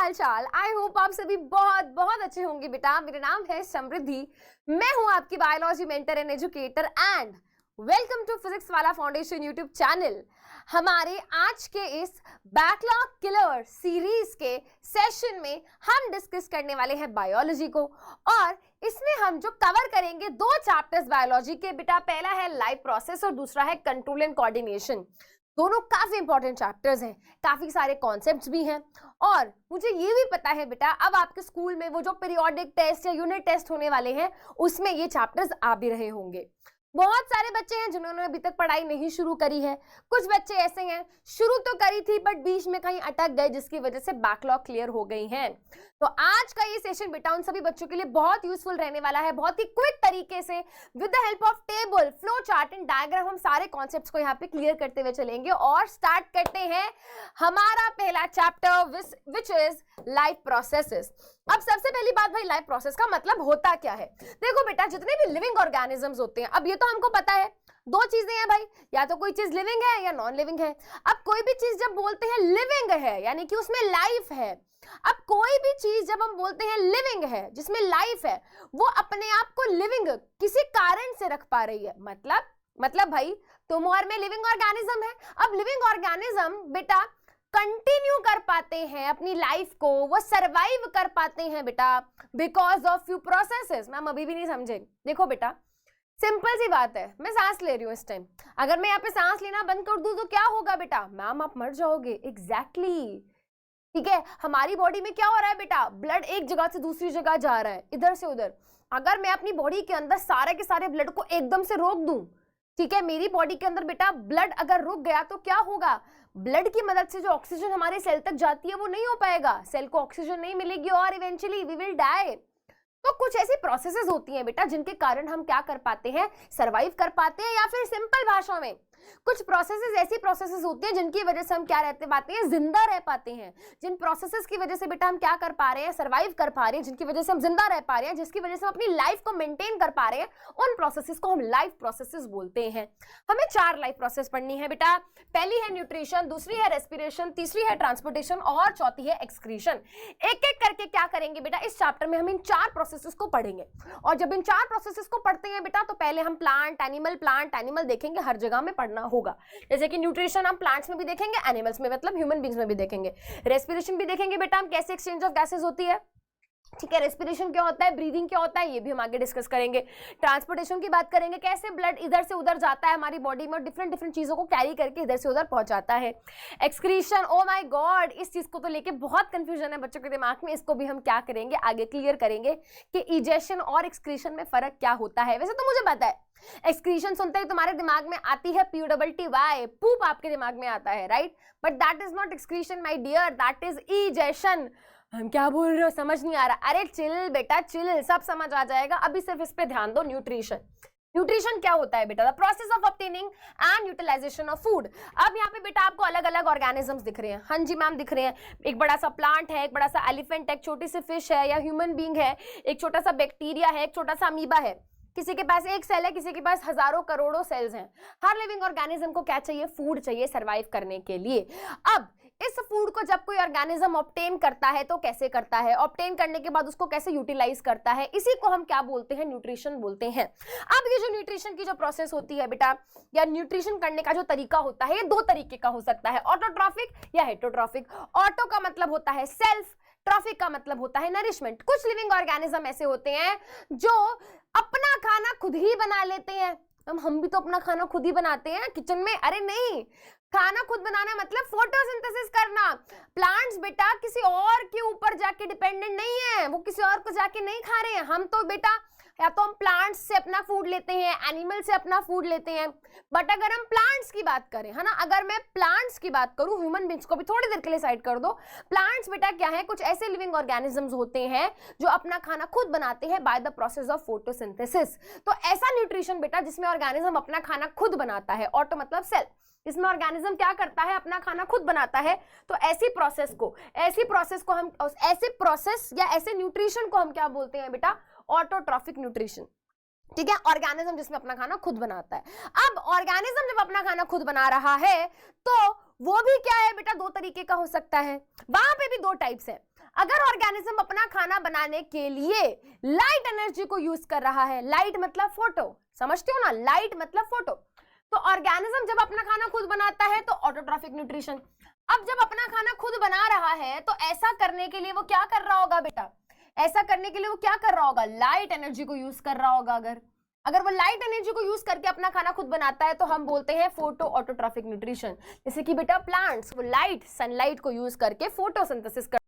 हाल चाल। I hope आप सभी बहुत बहुत अच्छे होंगे बेटा। मेरा नाम है समृद्धि, मैं हूं आपकी biology mentor and educator and welcome to physics Wallah foundation YouTube channel. हमारे आज के इस बैकलॉग किलर सीरीज के सेशन में हम डिस्कस करने वाले हैं बायोलॉजी को, और इसमें हम जो कवर करेंगे दो चैप्टर्स बायोलॉजी के बेटा। पहला है लाइफ प्रोसेस और दूसरा है कंट्रोल एंड कोऑर्डिनेशन। दोनों काफी इंपॉर्टेंट चैप्टर्स हैं, काफी सारे कॉन्सेप्ट्स भी हैं, और मुझे ये भी पता है बेटा अब आपके स्कूल में वो जो पीरियोडिक टेस्ट या यूनिट टेस्ट होने वाले हैं उसमें ये चैप्टर्स आ भी रहे होंगे। बहुत सारे बच्चे हैं जिन्होंने अभी तक पढ़ाई नहीं शुरू करी है, कुछ बच्चे ऐसे हैं शुरू तो करी थी बट बीच में कहीं अटक गए जिसकी वजह से बैकलॉग क्लियर हो गई हैं। तो आज का ये सेशन बेटा उन सभी बच्चों के लिए बहुत यूजफुल रहने वाला है। बहुत ही क्विक तरीके से with the help of table, flow chart and diagram हम सारे कॉन्सेप्ट्स को यहाँ पे क्लियर करते हुए चलेंगे और स्टार्ट करते हैं हमारा पहला chapter which is life processes. अब सबसे पहली बात भाई, लाइफ प्रोसेस का मतलब होता क्या है? देखो बेटा, जितने भी लिविंग ऑर्गेनिजम्स होते हैं, अब ये तो हमको पता है दो चीजें हैं भाई, या तो कोई चीज लिविंग है या नॉन लिविंग है। अब कोई भी चीज जब बोलते हैं लिविंग है यानी कि उसमें लाइफ है। अब कोई भी चीज जब हम बोलते हैं लिविंग है जिसमें लाइफ है, वो अपने आप को लिविंग किसी कारण से रख पा रही है। मतलब भाई तुम और मैं लिविंग ऑर्गेनिज्म है। अब लिविंग ऑर्गेनिज्म बेटा कंटिन्यू कर पाते हैं अपनी लाइफ को, वो सरवाइव कर पाते हैं बेटा because of few processes. Ma'am अभी भी नहीं समझे? देखो बेटा, सिंपल सी बात है, मैं सांस ले रही हूँ इस टाइम, अगर मैं यहाँ पे सांस लेना बंद कर दूं तो क्या होगा बेटा? मैम आप मर जाओगे। एग्जैक्टली ठीक है, हमारी बॉडी में क्या हो रहा है बेटा? ब्लड एक जगह से दूसरी जगह जा रहा है, इधर से उधर। अगर मैं अपनी बॉडी के अंदर सारे के सारे ब्लड को एकदम से रोक दूं, ठीक है, मेरी बॉडी के अंदर बेटा ब्लड अगर रुक गया तो क्या होगा? ब्लड की मदद से जो ऑक्सीजन हमारे सेल तक जाती है वो नहीं हो पाएगा, सेल को ऑक्सीजन नहीं मिलेगी और इवेंचुअली वी विल डाई। तो कुछ ऐसी प्रोसेसेस होती हैं बेटा जिनके कारण हम क्या कर पाते हैं? सरवाइव कर पाते हैं, या फिर सिंपल भाषा में कुछ प्रोसेसेस ऐसी प्रोसेसेस होती हैं जिनकी वजह से हम क्या रहते पाते हैं? जिंदा रह पाते हैं। जिन प्रोसेसेस की वजह से बेटा हम क्या कर पा रहे हैं? सरवाइव कर पा रहे हैं, जिनकी वजह से हम जिंदा रह पा रहे हैं, जिसकी वजह से हम अपनी लाइफ को मेंटेन कर पा रहे हैं, उन प्रोसेसेस को हम लाइफ प्रोसेसेस बोलते हैं। हमें 4 लाइफ प्रोसेस पढ़नी है बेटा। पहली है न्यूट्रिशन, दूसरी है रेस्पिरेशन, तीसरी है ट्रांसपोर्टेशन और चौथी है एक्सक्रीशन। एक एक करके क्या करेंगे बेटा, इस चैप्टर में हम इन 4 प्रोसेसेस को पढ़ेंगे। और जब इन 4 प्रोसेसेस को पढ़ते हैं बेटा तो पहले हम प्लांट एनिमल देखेंगे, हर जगह में पढ़ना होगा। जैसे कि न्यूट्रिशन हम प्लांट्स में भी देखेंगे, एनिमल्स में मतलब ह्यूमन बींग्स में भी देखेंगे। रेस्पिरेशन भी देखेंगे बेटा हम कैसे एक्सचेंज ऑफ गैसेस होती है, ठीक है, रेस्पिरेशन क्या होता है, ब्रीदिंग क्या होता है, ये भी हम आगे डिस्कस करेंगे। ट्रांसपोर्टेशन की बात करेंगे, कैसे ब्लड इधर से उधर जाता है हमारी बॉडी में और डिफरेंट चीजों को कैरी करके इधर से उधर पहुंचाता है। एक्सक्रीशन, ओ माय गॉड, इस चीज को तो लेके बहुत कंफ्यूजन है बच्चों के दिमाग में, इसको भी हम क्या करेंगे आगे क्लियर करेंगे कि इजेशन और एक्सक्रीशन में फर्क क्या होता है। वैसे तो मुझे पता है, एक्सक्रीशन सुनते ही तुम्हारे दिमाग में आती है PUBY, पूप आपके दिमाग में आता है, right? But that is not excretion my dear, that is egestion. हम क्या बोल रहे हो, समझ नहीं आ रहा? अरे चिल बेटा चिल, सब समझ आ जाएगा, अभी सिर्फ इस पे ध्यान दो। न्यूट्रिशन क्या होता है बेटा? The process of obtaining and utilization of food. अब यहाँ पे बेटा आपको अलग अलग ऑर्गेनिजम्स दिख रहे हैं। हाँ जी मैम दिख रहे हैं। एक बड़ा सा प्लांट है, एक बड़ा सा एलिफेंट है, एक छोटी सी फिश है या ह्यूमन बींग है, एक छोटा सा बैक्टीरिया है, एक छोटा सा अमीबा है। किसी के पास एक सेल है, किसी के पास हजारों करोड़ों सेल्स हैं। हर लिविंग ऑर्गेनिज्म को क्या चाहिए? फूड चाहिए सर्वाइव करने के लिए। अब इस फूड को जब कोई ऑर्गेनिज्म ऑब्टेन करता है तो कैसे करता है? ऑब्टेन करने के बाद उसको कैसे यूटिलाइज करता है? इसी को हम क्या बोलते हैं? न्यूट्रिशन बोलते हैं। अब ये जो न्यूट्रिशन की जो प्रोसेस होती है बेटा, या न्यूट्रिशन करने का जो तरीका होता है, ये 2 तरीके का हो सकता है, ऑटोट्रॉफिक या हेटरोट्रॉफिक। ऑटो का मतलब होता है सेल्फ, ट्रॉफिक का मतलब होता है नरिशमेंट। कुछ लिविंग ऑर्गेनिज्म ऐसे होते हैं जो अपना खाना खुद ही बना लेते हैं। हम भी तो अपना खाना खुद ही बनाते हैं किचन में। अरे नहीं, खाना खुद बनाना मतलब फोटोसिंथेसिस करना। प्लांट्स बेटा किसी और के ऊपर जाके डिपेंडेंट नहीं है, वो किसी और को जाके नहीं खा रहे हैं। हम तो बेटा या तो हम प्लांट्स से अपना फूड लेते हैं, एनिमल से अपना फूड लेते हैं। बट अगर हम प्लांट्स की बात करें, है ना, अगर मैं प्लांट्स की बात करूं, ह्यूमन बींग्स को भी थोड़ी देर के लिए साइड कर दो। प्लांट्स बेटा क्या है? कुछ ऐसे लिविंग ऑर्गेनिजम्स होते हैं जो अपना खाना खुद बनाते हैं by the process of photosynthesis. तो ऐसा न्यूट्रिशन बेटा जिसमें ऑर्गेनिज्म अपना खाना खुद बनाता है, ऑटो मतलब सेल, इसमें ऑर्गेनिज्म क्या करता है? अपना खाना खुद बनाता है। तो ऐसी प्रोसेस को हम, ऐसे प्रोसेस या ऐसे न्यूट्रिशन को हम क्या बोलते हैं बेटा? Autotrophic nutrition. ठीक है, ऑर्गेनिज्म जिसमें अपना खाना खुद बनाता है। अब ऑर्गेनिज्म जब अपना खाना खुद बना रहा है तो वो भी क्या है बेटा? 2 तरीके का हो सकता है। वहां पे भी 2 टाइप्स है। अगर ऑर्गेनिज्म अपना खाना बनाने के लिए लाइट एनर्जी को यूज कर रहा है, लाइट मतलब फोटो, समझते हो ना, लाइट मतलब फोटो, तो ऑर्गेनिज्म जब अपना खाना खुद बनाता है तो ऑटोट्रॉफिक न्यूट्रिशन। अब जब अपना खाना खुद बना रहा है तो ऐसा करने के लिए वो क्या कर रहा होगा बेटा, ऐसा करने के लिए वो क्या कर रहा होगा, लाइट एनर्जी को यूज कर रहा होगा। अगर वो लाइट एनर्जी को यूज करके अपना खाना खुद बनाता है तो हम बोलते हैं फोटो ऑटोट्रॉफिक न्यूट्रिशन। जैसे कि बेटा प्लांट्स वो लाइट, सनलाइट को यूज करके फोटोसिंथेसिस